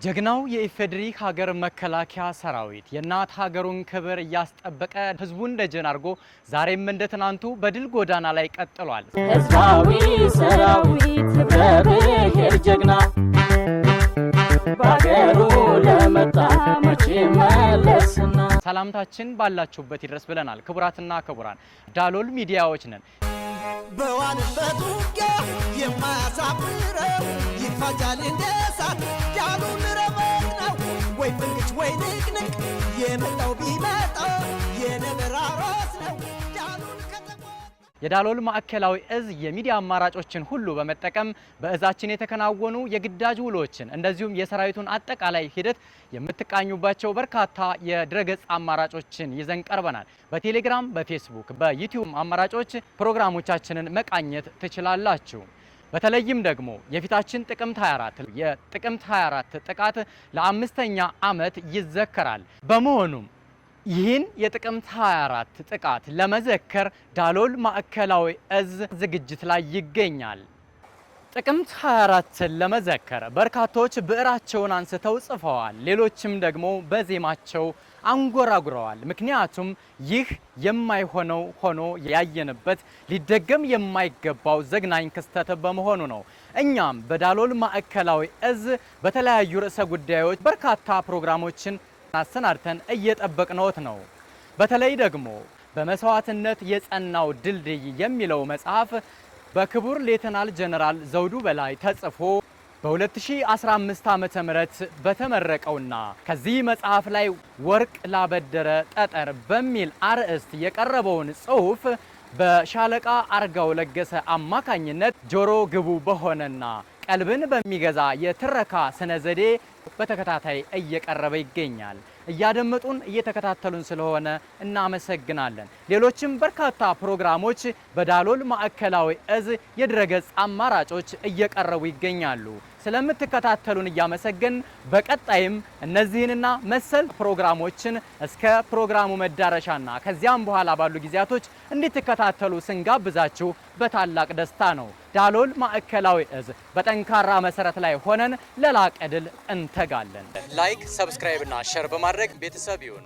ጀግናው የኢፌድሪ ሀገር መከላከያ ሰራዊት የናት ሀገሩን ክብር ያስጠበቀ ህዝቡን ደጀን አርጎ ዛሬም እንደ ትናንቱ በድል ጎዳና ላይ ቀጥሏል። ህዝባዊ ሰራዊት በብሔር ጀግና ባገሩ ለመጣ መቼ መለስና ሰላምታችን ባላችሁበት ይድረስ ብለናል። ክቡራትና ክቡራን ዳሎል ሚዲያዎች ነን። በዋንበት ውጊያ የማያሳፍረው ይፋጃል እንደሳት ዳሎል ረመት ነው ወይ ፍንክች ወይ ንቅንቅ የመጣው ቢመጣ የነብር አራስ ነው ዳሎል ከተማ። የዳሎል ማዕከላዊ እዝ የሚዲያ አማራጮችን ሁሉ በመጠቀም በእዛችን የተከናወኑ የግዳጅ ውሎችን እንደዚሁም የሰራዊቱን አጠቃላይ ሂደት የምትቃኙባቸው በርካታ የድረገጽ አማራጮችን ይዘን ቀርበናል። በቴሌግራም፣ በፌስቡክ፣ በዩቲዩብ አማራጮች ፕሮግራሞቻችንን መቃኘት ትችላላችሁ። በተለይም ደግሞ የፊታችን ጥቅምት 24 የጥቅምት 24 ጥቃት ለ5ኛ ዓመት ይዘከራል። በመሆኑም ይህን የጥቅምት 24 ጥቃት ለመዘከር ዳሎል ማዕከላዊ እዝ ዝግጅት ላይ ይገኛል። ጥቅምት 24ን ለመዘከር በርካቶች ብዕራቸውን አንስተው ጽፈዋል። ሌሎችም ደግሞ በዜማቸው አንጎራጉረዋል። ምክንያቱም ይህ የማይሆነው ሆኖ ያየንበት ሊደገም የማይገባው ዘግናኝ ክስተት በመሆኑ ነው። እኛም በዳሎል ማዕከላዊ እዝ በተለያዩ ርዕሰ ጉዳዮች በርካታ ፕሮግራሞችን አሰናድተን እየጠበቅነውት ነው። በተለይ ደግሞ በመስዋዕትነት የጸናው ድልድይ የሚለው መጽሐፍ በክቡር ሌተናል ጀነራል ዘውዱ በላይ ተጽፎ በ2015 ዓመተ ምህረት በተመረቀውና ከዚህ መጽሐፍ ላይ ወርቅ ላበደረ ጠጠር በሚል አርዕስት የቀረበውን ጽሑፍ በሻለቃ አርጋው ለገሰ አማካኝነት ጆሮ ግቡ በሆነና ቀልብን በሚገዛ የትረካ ስነ ዘዴ በተከታታይ እየቀረበ ይገኛል። እያደመጡን እየተከታተሉን ስለሆነ እናመሰግናለን። ሌሎችም በርካታ ፕሮግራሞች በዳሎል ማዕከላዊ እዝ የድረገጽ አማራጮች እየቀረቡ ይገኛሉ። ስለምትከታተሉን እያመሰገን በቀጣይም እነዚህንና መሰል ፕሮግራሞችን እስከ ፕሮግራሙ መዳረሻና ከዚያም በኋላ ባሉ ጊዜያቶች እንድትከታተሉ ስንጋብዛችሁ በታላቅ ደስታ ነው። ዳሎል ማዕከላዊ እዝ በጠንካራ መሰረት ላይ ሆነን ለላቀ ድል እንተጋለን። ላይክ፣ ሰብስክራይብ እና ሼር በማድረግ ቤተሰብ ይሁኑ።